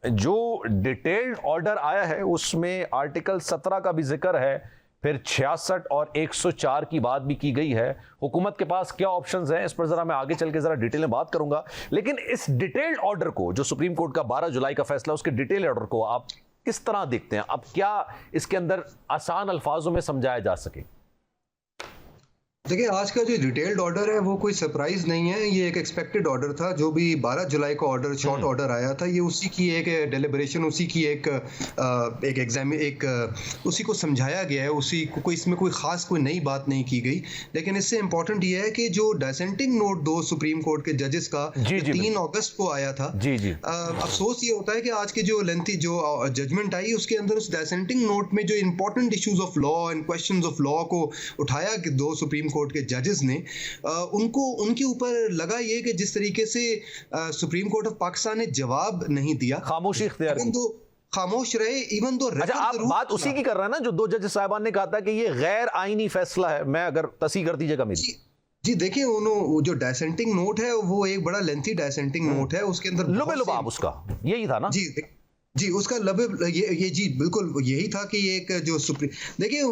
जो detailed order आया है उसमें आर्टिकल 17 का भी जिक्र है, फिर 66 और 104 की बात भी की गई है। हुकूमत के पास क्या ऑप्शंस हैं इस पर जरा मैं आगे चल के जरा डिटेल में बात करूंगा, लेकिन इस डिटेल्ड ऑर्डर को, जो सुप्रीम कोर्ट का 12 जुलाई का फैसला, उसके डिटेल ऑर्डर को आप किस तरह देखते हैं? अब क्या इसके अंदर आसान अल्फाजों में समझाया जा सके? देखिए, आज का जो डिटेल्ड ऑर्डर है वो कोई सरप्राइज नहीं है, ये एक एक्सपेक्टेड ऑर्डर था। जो भी 12 जुलाई का ऑर्डर, शॉर्ट ऑर्डर आया था, ये उसी की एक डेलिब्रेशन, उसी की एक एग्जाम, उसी को समझाया गया है, उसी को, कोई इसमें कोई खास कोई नई बात नहीं की गई। लेकिन इससे इंपॉर्टेंट ये है कि जो डिसेंटिंग नोट 2 सुप्रीम कोर्ट के जजेस का 3 अगस्त को आया था, अफसोस ये होता है कि आज की जो लेंथी जो जजमेंट आई उसके अंदर उस डिसेंटिंग नोट में जो important issues of law and questions of law को उठाया कि 2 सुप्रीम कोर्ट के जजेस ने, उनको उनके ऊपर लगा ये कि जिस तरीके से सुप्रीम कोर्ट ऑफ पाकिस्तान ने जवाब नहीं दिया, खामोशी इख्तियार की, तो खामोश रहे। इवन दो अच्छा, आप बात उसी की कर रहे हैं ना जो 2 जज साहिबान ने कहा था कि ये गैर आईनी फैसला है? मैं अगर तस्दीक कर दीजिएगा मेरी। जी देखिए, उन्होंने जो डिसेंटिंग नोट है वो एक बड़ा लेंथी डिसेंटिंग नोट है, उसके अंदर लुबे-लुबाब उसका यही था ना? जी उसका ये जी बिल्कुल यही था कि एक जो सुप्रीम, देखिए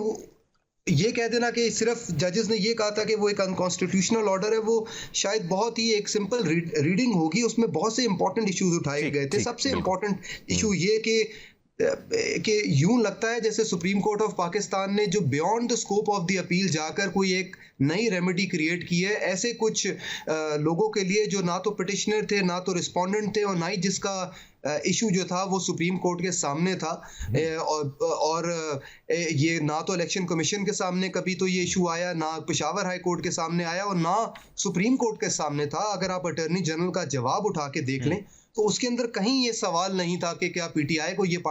ये कह देना कि सिर्फ जजेस ने ये कहा था कि वो एक अनकॉन्स्टिट्यूशनल ऑर्डर है, वो शायद बहुत ही एक सिंपल रीडिंग होगी। उसमें बहुत से इंपॉर्टेंट इश्यूज उठाए गए थे। सबसे इंपॉर्टेंट इशू ये कि यूं लगता है जैसे सुप्रीम कोर्ट ऑफ पाकिस्तान ने जो beyond the scope of the appeal जाकर कोई एक नई रेमेडी क्रिएट की है, ऐसे कुछ लोगों के लिए जो ना तो पिटिशनर थे, ना तो रिस्पोंडेंट थे, और ना ही जिसका इशू जो था वो सुप्रीम कोर्ट के सामने था। और ये ना तो इलेक्शन कमीशन के सामने कभी तो ये इशू आया, ना पेशावर हाई कोर्ट के सामने आया, और ना सुप्रीम कोर्ट के सामने था। अगर आप अटॉर्नी जनरल का जवाब उठा के देख लें तो उसके अंदर कहीं ये सवाल नहीं था कि क्या पीटीआई को ये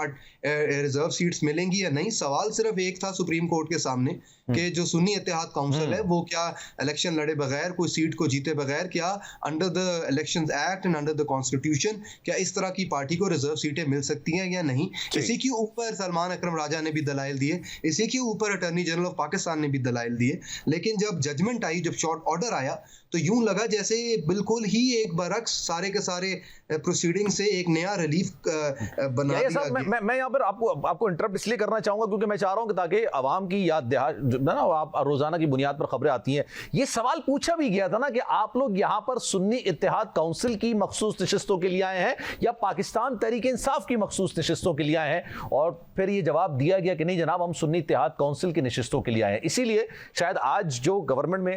रिजर्व सीट्स मिलेंगी या नहीं। सवाल सिर्फ एक था सुप्रीम कोर्ट के सामने कि जो सुन्नी इत्तेहाद काउंसिल है वो क्या इलेक्शन लड़े बगैर, कोई सीट को जीते बगैर, क्या under the elections act and under the constitution क्या इस तरह की पार्टी को रिजर्व सीटें मिल सकती हैं या नहीं। इसी के ऊपर सलमान अकरम राजा ने भी दलाइल दिए, इसी के ऊपर अटॉर्नी जनरल ऑफ पाकिस्तान ने भी दलाइल दिए। लेकिन जब जजमेंट आई, जब शॉर्ट ऑर्डर आया, तो यूं लगा जैसे बिल्कुल ही एक बरक्स सारे के सारे प्रोसीडिंग से एक नया रिलीफ बना दिया। मैं यहाँ पर आपको इंटरप्ट इसलिए करना चाहूंगा क्योंकि मैं चाह रहा हूं कि ताकि आवाम की याद ना, आप रोजाना की बुनियाद पर खबरें आती हैं। ये सवाल पूछा भी गया था ना कि आप लोग यहाँ पर सुन्नी इत्तेहाद काउंसिल की मखसूस नशिस्तों के लिए आए हैं या पाकिस्तान तहरीक इंसाफ की मखसूस नशिस्तों के लिए आए हैं, और फिर ये जवाब दिया गया कि नहीं जनाब, हम सुन्नी इत्तेहाद काउंसिल की नशिस्तों के लिए आए हैं। इसीलिए शायद आज जो गवर्नमेंट में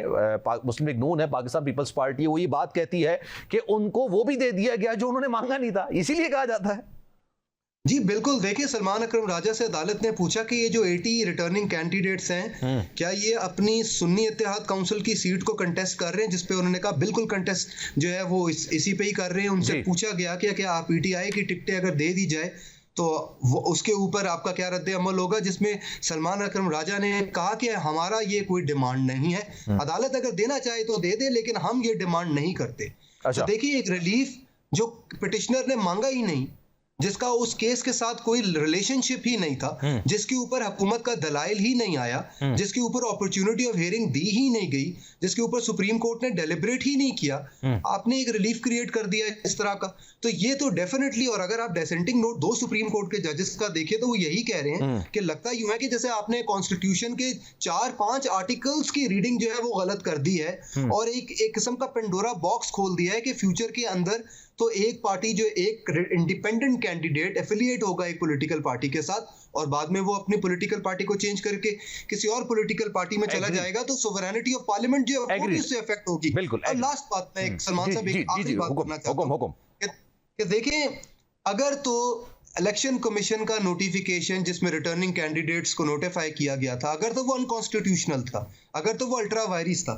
मुस्लिम लीग नून है, पाकिस्तान पीपल्स पार्टी है, वो ये बात कहती है कि उनको वो भी दे दिया गया जो उन्होंने मांगा नहीं था, इसीलिए कहा जाता है। जी बिल्कुल, देखिए सलमान अकरम राजा से अदालत ने पूछा कि ये जो 80 रिटर्निंग कैंडिडेट्स हैं, क्या ये अपनी सुन्नी इत्तेहाद काउंसिल की सीट को कंटेस्ट कर रहे हैं, जिसपे उन्होंने कहा बिल्कुल कंटेस्ट जो है वो इसी पे ही कर रहे हैं। उनसे पूछा गया कि क्या आप पीटीआई की टिकटें अगर दे दी जाए तो वो उसके ऊपर आपका क्या रद्द अमल होगा, जिसमें सलमान अकरम राजा ने कहा कि हमारा ये कोई डिमांड नहीं है, अदालत अगर देना चाहे तो दे दे, लेकिन हम ये डिमांड नहीं करते। तो देखिए, एक रिलीफ जो पिटिशनर ने मांगा ही नहीं, जिसका उस केस के साथ कोई रिलेशनशिप ही नहीं था, जिसके ऊपर हुकूमत का दलाइल ही नहीं आया, जिसके ऊपर अपॉर्चुनिटी ऑफ हियरिंग दी ही नहीं गई, जिसके ऊपर सुप्रीम कोर्ट ने डेलिब्रेट ही नहीं किया, आपने एक रिलीफ क्रिएट कर दिया इस तरह का। तो ये तो डेफिनेटली, और अगर आप डिसेंटिंग नोट 2 सुप्रीम कोर्ट के जजेस का देखें तो वो यही कह रहे हैं कि लगता यूं है कि जैसे आपने कॉन्स्टिट्यूशन के 4-5 आर्टिकल्स की रीडिंग जो है वो गलत कर दी है, और एक किस्म का पेंडोरा बॉक्स खोल दिया है कि फ्यूचर के अंदर तो एक पार्टी जो एक इंडिपेंडेंट कैंडिडेट एफिलिएट होगा एक पॉलिटिकल पार्टी के साथ, और बाद में वो अपनी पॉलिटिकल पार्टी को चेंज करके किसी और पॉलिटिकल पार्टी में चला जाएगा, तो सोवरेनिटी ऑफ पार्लियामेंट जो है वो इससे अफेक्ट होगी। और लास्ट बात मैं सलमान साहब एक आखिरी बात करना चाहता हूं कि देखें, अगर तो इलेक्शन कमीशन का नोटिफिकेशन जिसमें रिटर्निंग कैंडिडेट्स को नोटिफाई किया गया था, अगर तो वो अनकॉन्स्टिट्यूशनल था, अगर तो वो अल्ट्रा वायरस था,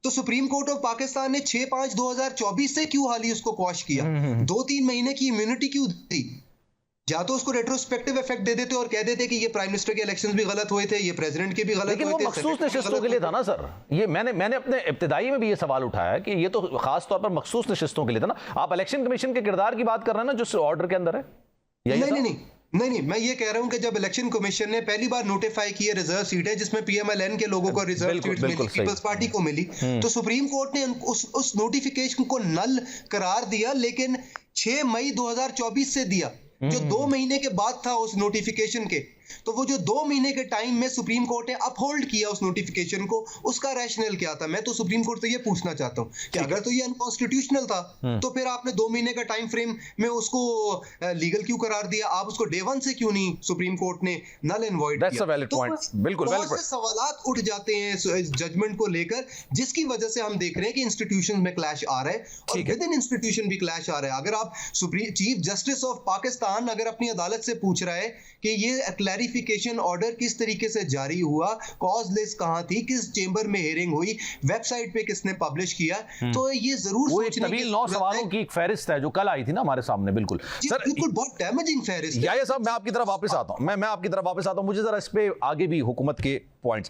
तो सुप्रीम कोर्ट ऑफ पाकिस्तान ने 6/5/2024 से क्यों हाल ही उसको क्वॉश किया? 2-3 महीने की इम्यूनिटी क्यों दी? या तो उसको रेट्रोस्पेक्टिव इफेक्ट दे देते और कह देते कि ये प्राइम मिनिस्टर के इलेक्शंस भी गलत हुए थे, ये प्रेसिडेंट के भी गलत हुए थे, लेकिन वो मखसूस नशिस्तों के लिए था ना सर। ये मैंने अपने इब्तिदाई में भी ये सवाल उठाया कि ये तो खास तौर पर मखसूस नशिस्तों के लिए था ना। आप इलेक्शन कमीशन के किरदार की बात कर रहे हैं ना जो ऑर्डर के अंदर है? नहीं, मैं ये कह रहा हूं कि जब इलेक्शन कमीशन ने पहली बार नोटिफाई किया रिजर्व सीट है जिसमें पीएमएलएन के लोगों को रिजर्व सीट मिली, पीपल्स पार्टी को मिली, तो सुप्रीम कोर्ट ने उस नोटिफिकेशन को नल करार दिया, लेकिन 6 मई 2024 से दिया। जो 2 महीने के बाद था उस नोटिफिकेशन के, तो वो जो 2 महीने के टाइम में सुप्रीम कोर्ट ने अपहोल्ड किया उस नोटिफिकेशन को, उसका रैशनल क्या था? मैं तो सुप्रीम कोर्ट से ये पूछना चाहता हूँ कि अगर तो ये अनकॉन्स्टिट्यूशनल था तो फिर आपने 2 महीने का टाइम फ्रेम में उसको लीगल क्यों करार दिया? आप उसको डे 1 से क्यों नहीं सुप्रीम कोर्ट ने null and void that's a किया? वैलिड पॉइंट, बिल्कुल बहुत वैलिड। से सवालात उठ जाते हैं जजमेंट को लेकर, जिसकी वजह से हम देख रहे हैं कि इंस्टीट्यूशन में क्लैश आ रहा है और विद इन इंस्टीट्यूशन भी क्लैश आ रहा है। अगर आप supreme chief justice of Pakistan अगर अपनी अदालत से पूछ रहा है कि ये क्लैरिफिकेशन ऑर्डर किस तरीके से जारी हुआ, कॉज लिस्ट कहां थी, किस चेंबर में हियरिंग हुई, वेबसाइट पे किसने पब्लिश किया, तो ये जरूर वो एक सोचने तवील की 9 जरूरत सवालों है। की एक फहरिस्त है जो कल आई थी ना हमारे सामने। बिल्कुल जी, सर, बिल्कुल बहुत डैमेजिंग फहरिस्त है। याहिया साहब मैं आपकी तरफ वापस आता हूं, मैं आपकी तरफ वापस आता हूं। मुझे जरा इस पे आगे भी हुकूमत के पॉइंट्स